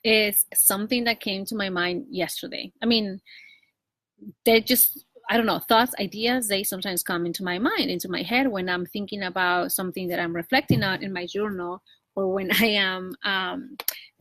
is something that came to my mind yesterday. I mean, they just, I don't know, thoughts, ideas, they sometimes come into my mind, into my head when I'm thinking about something that I'm reflecting on in my journal, or when I am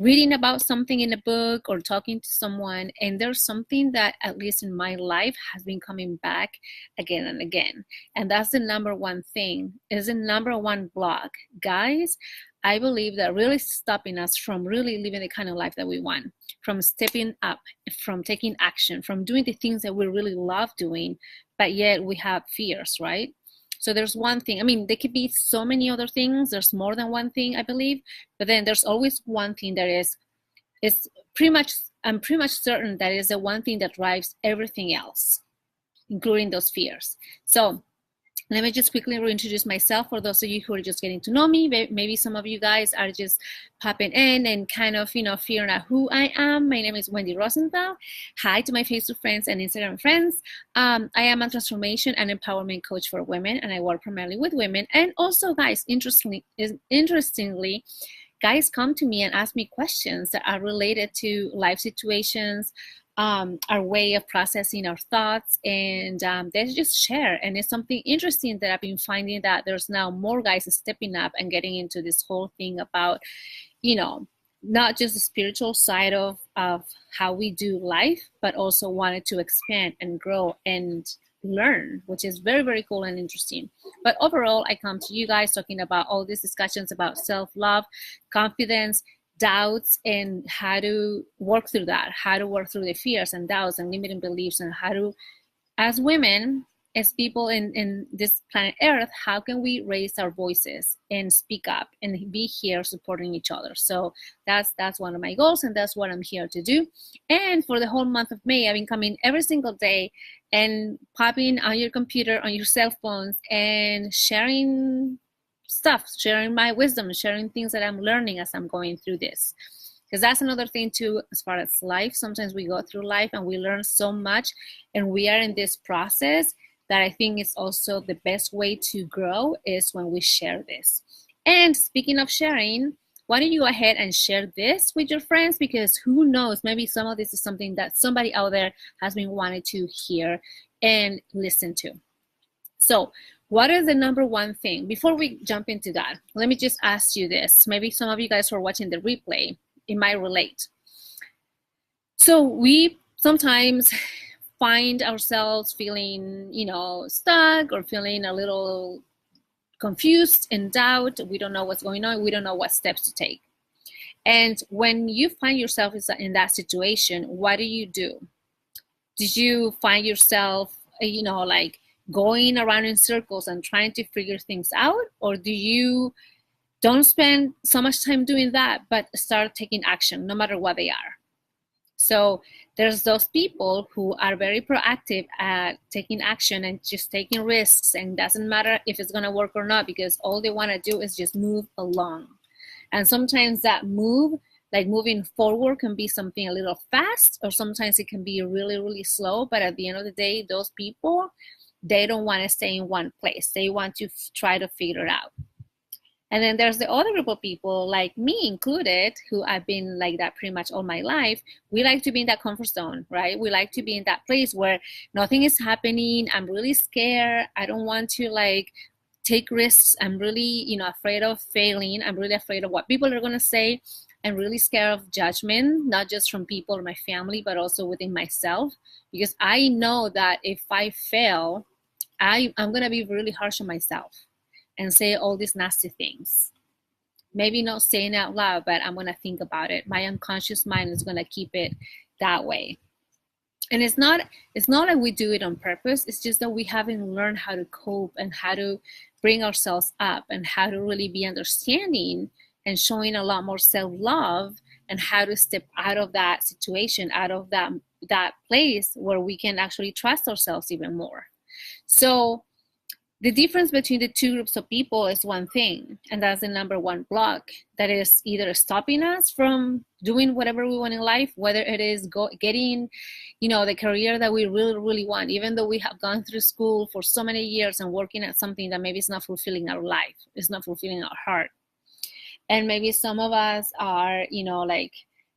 reading about something in a book or talking to someone. And there's something that, at least in my life, has been coming back again and again. And that's the number one thing, is the number one block. Guys, I believe that really stopping us from really living the kind of life that we want, from stepping up, from taking action, from doing the things that we really love doing, but yet we have fears, right? So there's one thing. I mean, there could be so many other things. There's more than one thing, I believe. But then there's always one thing that is pretty much, I'm pretty much certain that is the one thing that drives everything else, including those fears. So let me just quickly reintroduce myself for those of you who are just getting to know me. Maybe some of you guys are just popping in and kind of, figuring out who I am. My name is Wendy Rosenthal. Hi to my Facebook friends and Instagram friends. I am a transformation and empowerment coach for women, and I work primarily with women. And also, guys, interestingly, guys come to me and ask me questions that are related to life situations, our way of processing our thoughts, and they just share. And it's something interesting that I've been finding, that there's now more guys stepping up and getting into this whole thing about, not just the spiritual side of how we do life, but also wanted to expand and grow and learn, which is very, very cool and interesting. But overall, I come to you guys talking about all these discussions about self-love, confidence, doubts, and how to work through that, how to work through the fears and doubts and limiting beliefs, and how to, as women, as people in this planet Earth, how can we raise our voices and speak up and be here supporting each other? So that's one of my goals, and that's what I'm here to do. And for the whole month of May, I've been coming every single day and popping on your computer, on your cell phones, and sharing stuff, sharing my wisdom, sharing things that I'm learning as I'm going through this. Because that's another thing too, as far as life. Sometimes we go through life and we learn so much, and we are in this process that I think is also the best way to grow, is when we share this. And speaking of sharing, why don't you go ahead and share this with your friends? Because who knows, maybe some of this is something that somebody out there has been wanting to hear and listen to. So what is the number one thing? Before we jump into that, let me just ask you this. Maybe some of you guys who are watching the replay, it might relate. So we sometimes find ourselves feeling, stuck, or feeling a little confused, in doubt. We don't know what's going on. We don't know what steps to take. And when you find yourself in that situation, what do? Did you find yourself, like going around in circles and trying to figure things out? Or do you don't spend so much time doing that, but start taking action no matter what they are? So there's those people who are very proactive at taking action and just taking risks, and doesn't matter if it's going to work or not, because all they want to do is just move along. And sometimes that move, like moving forward, can be something a little fast, or sometimes it can be really, really slow. But at the end of the day, those people, they don't want to stay in one place. They want to try to figure it out. And then there's the other group of people, like me included, who I've been like that pretty much all my life. We like to be in that comfort zone, right? We like to be in that place where nothing is happening. I'm really scared. I don't want to take risks. I'm really, afraid of failing. I'm really afraid of what people are going to say. I'm really scared of judgment, not just from people or my family, but also within myself, because I know that if I fail, I'm going to be really harsh on myself and say all these nasty things. Maybe not saying it out loud, but I'm going to think about it. My unconscious mind is going to keep it that way. And it's not like we do it on purpose. It's just that we haven't learned how to cope and how to bring ourselves up and how to really be understanding and showing a lot more self-love, and how to step out of that situation, out of that place where we can actually trust ourselves even more. So the difference between the two groups of people is one thing, and that's the number one block that is either stopping us from doing whatever we want in life, whether it is getting, the career that we really, really want, even though we have gone through school for so many years and working at something that maybe is not fulfilling our life, it's not fulfilling our heart. And maybe some of us are,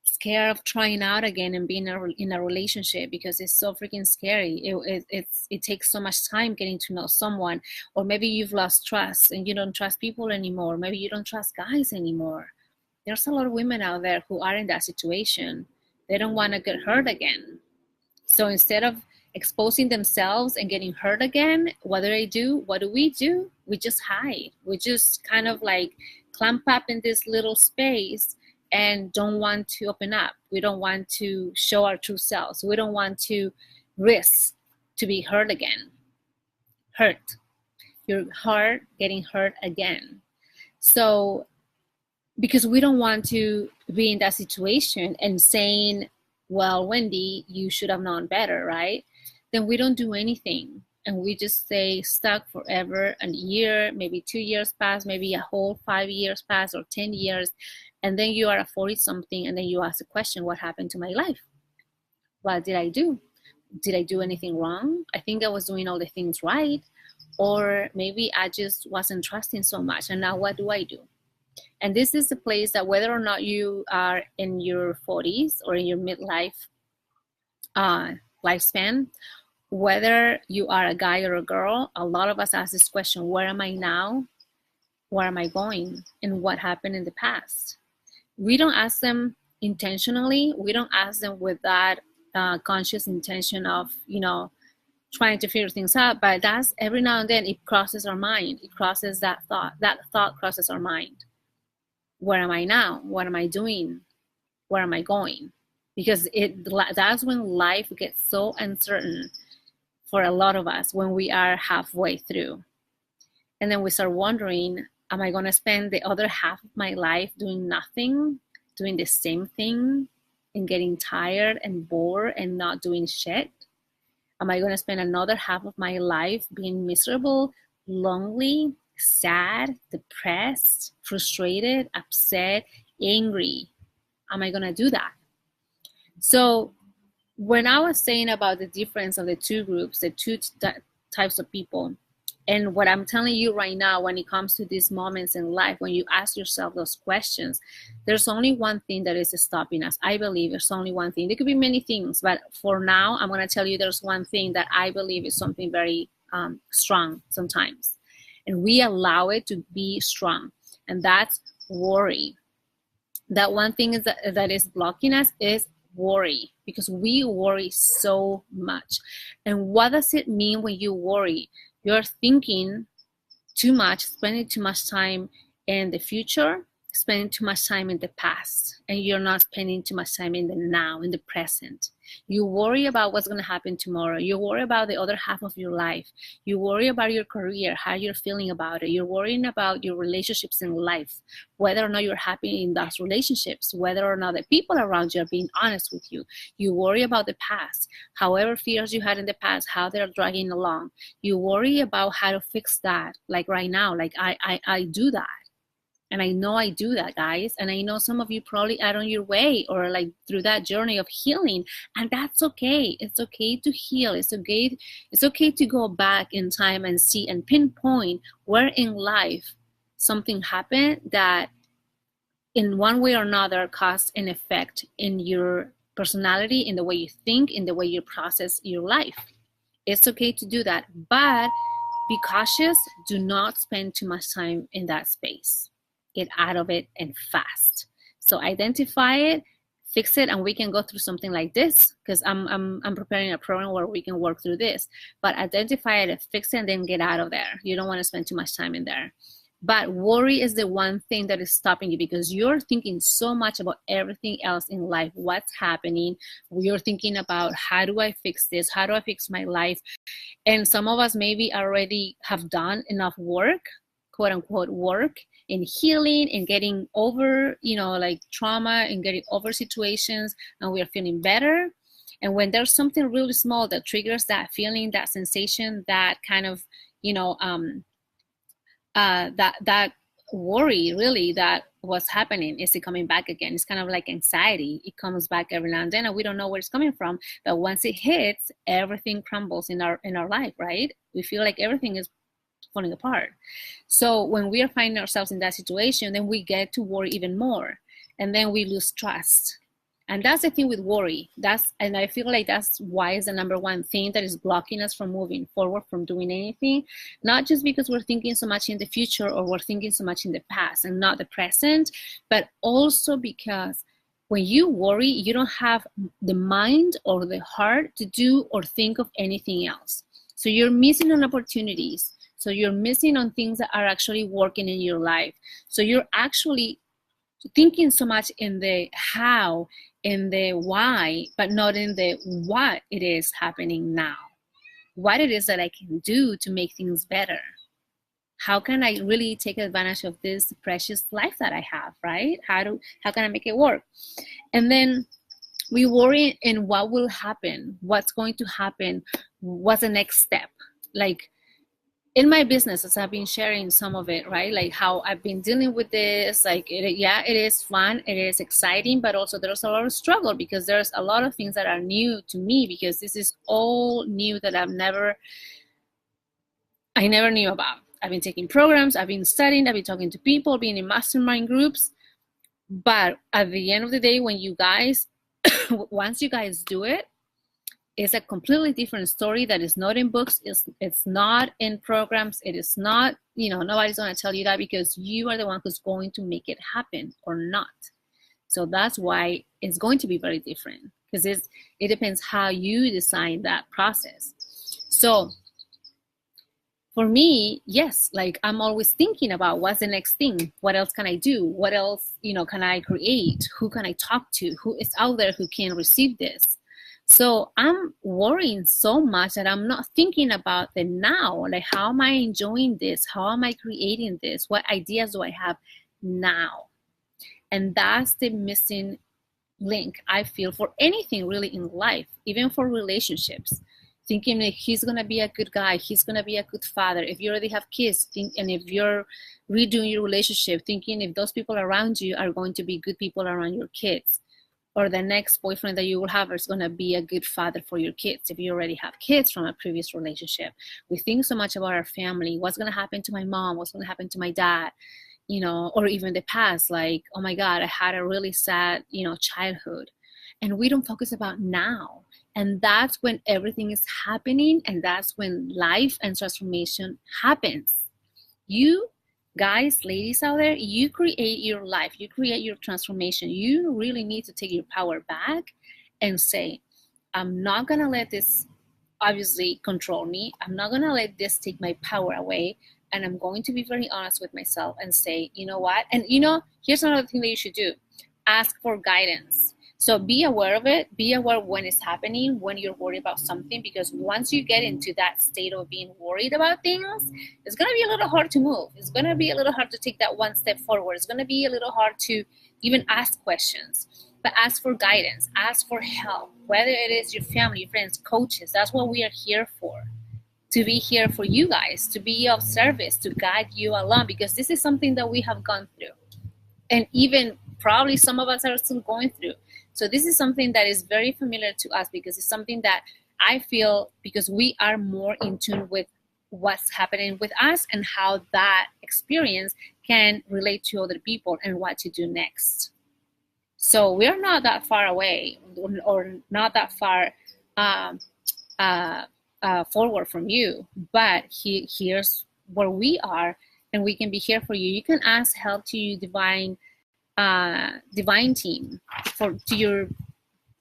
scared of trying out again and being in a relationship because it's so freaking scary. It takes so much time getting to know someone. Or maybe you've lost trust and you don't trust people anymore. Maybe you don't trust guys anymore. There's a lot of women out there who are in that situation. They don't want to get hurt again. So instead of exposing themselves and getting hurt again, what do? What do? We just hide. We just kind of like clamp up in this little space and don't want to open up. We don't want to show our true selves. We don't want to risk to be hurt again. Hurt. Your heart getting hurt again. So because we don't want to be in that situation and saying, well, Wendy, you should have known better, right? Then we don't do anything. And we just stay stuck forever, a year, maybe 2 years pass, maybe a whole 5 years pass or 10 years. And then you are a 40-something and then you ask the question, what happened to my life? What did I do? Did I do anything wrong? I think I was doing all the things right. Or maybe I just wasn't trusting so much. And now what do I do? And this is the place that whether or not you are in your 40s or in your midlife lifespan, whether you are a guy or a girl, a lot of us ask this question, where am I now? Where am I going? And what happened in the past? We don't ask them intentionally. We don't ask them with that conscious intention of, trying to figure things out. But that's every now and then it crosses our mind. It crosses that thought. That thought crosses our mind. Where am I now? What am I doing? Where am I going? Because that's when life gets so uncertain for a lot of us, when we are halfway through. And then we start wondering, am I going to spend the other half of my life doing nothing, doing the same thing, and getting tired and bored and not doing shit? Am I going to spend another half of my life being miserable, lonely, sad, depressed, frustrated, upset, angry? Am I going to do that? So when I was saying about the difference of the two groups, the two types of people, and what I'm telling you right now, when it comes to these moments in life, when you ask yourself those questions, there's only one thing that is stopping us. I believe there's only one thing. There could be many things, but for now, I'm going to tell you there's one thing that I believe is something very strong sometimes. And we allow it to be strong. And that's worry. That one thing is that is blocking us is worry, because we worry so much. And what does it mean when you worry? You're thinking too much, spending too much time in the future, spending too much time in the past, and you're not spending too much time in the now, in the present. You worry about what's going to happen tomorrow. You worry about the other half of your life. You worry about your career, how you're feeling about it. You're worrying about your relationships in life, whether or not you're happy in those relationships, whether or not the people around you are being honest with you. You worry about the past, however fears you had in the past, how they're dragging along. You worry about how to fix that, like right now, like I do that. And I know I do that, guys. And I know some of you probably are on your way or like through that journey of healing. And that's okay. It's okay to heal. It's okay to go back in time and see and pinpoint where in life something happened that in one way or another caused an effect in your personality, in the way you think, in the way you process your life. It's okay to do that. But be cautious. Do not spend too much time in that space. Get out of it and fast. So identify it, fix it, and we can go through something like this because I'm preparing a program where we can work through this. But identify it and fix it and then get out of there. You don't want to spend too much time in there. But worry is the one thing that is stopping you because you're thinking so much about everything else in life, what's happening. You're thinking about how do I fix this? How do I fix my life? And some of us maybe already have done enough work, quote unquote work, in healing and getting over, like trauma and getting over situations, and we are feeling better. And when there's something really small that triggers that feeling, that sensation, that kind of, that worry really that what's happening, is it coming back again? It's kind of like anxiety. It comes back every now and then and we don't know where it's coming from. But once it hits, everything crumbles in our life, right? We feel like everything is falling apart. So when we are finding ourselves in that situation, then we get to worry even more, and then we lose trust. And that's the thing with worry. And I feel like that's why it's the number one thing that is blocking us from moving forward, from doing anything. Not just because we're thinking so much in the future or we're thinking so much in the past and not the present, but also because when you worry, you don't have the mind or the heart to do or think of anything else. So you're missing on opportunities. So you're missing on things that are actually working in your life. So you're actually thinking so much in the how, in the why, but not in the what it is happening now. What it is that I can do to make things better. How can I really take advantage of this precious life that I have, right? How can I make it work? And then we worry in what will happen, what's going to happen, what's the next step. Like in my business, as I've been sharing some of it, right? Like how I've been dealing with this, like, it is fun, it is exciting, but also there's a lot of struggle because there's a lot of things that are new to me because this is all new that I never knew about. I've been taking programs, I've been studying, I've been talking to people, being in mastermind groups. But at the end of the day, when you guys, once you guys do it, it's a completely different story that is not in books. It's not in programs. It is not, nobody's going to tell you that because you are the one who's going to make it happen or not. So that's why it's going to be very different because it depends how you design that process. So for me, yes, like I'm always thinking about what's the next thing? What else can I do? What else, can I create? Who can I talk to? Who is out there who can receive this? So I'm worrying so much that I'm not thinking about the now. Like, how am I enjoying this? How am I creating this? What ideas do I have now? And that's the missing link, I feel, for anything really in life, even for relationships. Thinking that he's going to be a good guy, he's going to be a good father. If you already have kids, and if you're redoing your relationship, thinking if those people around you are going to be good people around your kids. Or the next boyfriend that you will have is going to be a good father for your kids if you already have kids from a previous relationship. We think so much about our family. What's going to happen to my mom? What's going to happen to my dad? Or even the past, like, oh my God, I had a really sad, childhood. And we don't focus about now. And that's when everything is happening. And that's when life and transformation happens. You guys, ladies out there, you create your life, you create your transformation. You really need to take your power back and say, I'm not going to let this obviously control me. I'm not going to let this take my power away. And I'm going to be very honest with myself and say, you know what? And here's another thing that you should do. Ask for guidance. So be aware of it. Be aware when it's happening, when you're worried about something, because once you get into that state of being worried about things, it's going to be a little hard to move. It's going to be a little hard to take that one step forward. It's going to be a little hard to even ask questions. But ask for guidance. Ask for help, whether it is your family, friends, coaches. That's what we are here for. To be here for you guys, to be of service, to guide you along, because this is something that we have gone through. And even probably some of us are still going through. So this is something that is very familiar to us because it's something that I feel because we are more in tune with what's happening with us and how that experience can relate to other people and what to do next. So we're not that far away or not that far forward from you, but here's where we are, and we can be here for you. You can ask help to your divine team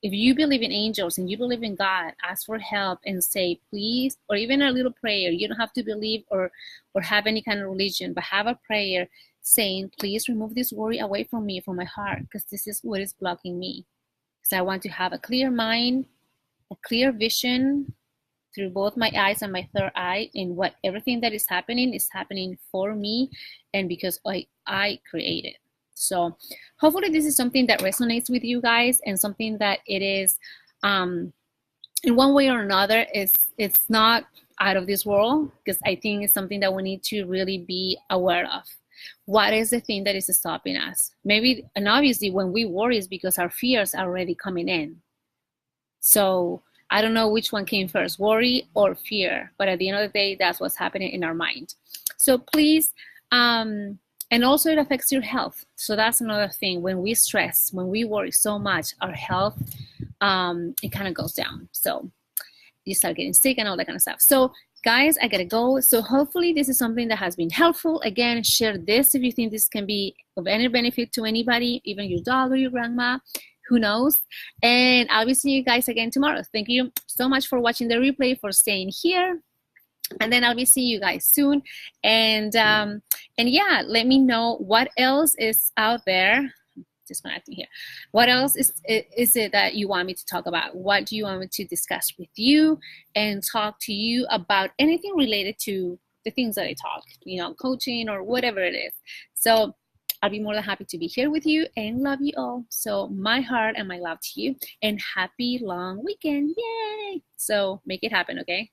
if you believe in angels and you believe in God, ask for help and say please, or even a little prayer. You don't have to believe or have any kind of religion, but have a prayer saying, please remove this worry away from me, from my heart, because this is what is blocking me. Because I want to have a clear mind, a clear vision through both my eyes and my third eye, in what everything that is happening for me and because I created. So hopefully this is something that resonates with you guys, and something that it is in one way or another it's not out of this world, because I think it's something that we need to really be aware of. What is the thing that is stopping us? Maybe, and obviously when we worry is because our fears are already coming in. So I don't know which one came first, worry or fear, but at the end of the day, that's what's happening in our mind. So please, And also it affects your health. So that's another thing. When we stress, when we worry so much, our health, it kind of goes down. So you start getting sick and all that kind of stuff. So guys, I gotta go. So hopefully this is something that has been helpful. Again, share this if you think this can be of any benefit to anybody, even your dog or your grandma, who knows. And I'll be seeing you guys again tomorrow. Thank you so much for watching the replay, for staying here. And then I'll be seeing you guys soon. And yeah, let me know what else is out there. Disconnecting here. What else is it that you want me to talk about? What do you want me to discuss with you and talk to you about? Anything related to the things that I talk, you know, coaching or whatever it is. So I'll be more than happy to be here with you and love you all. So my heart and my love to you, and happy long weekend. Yay! So make it happen, okay?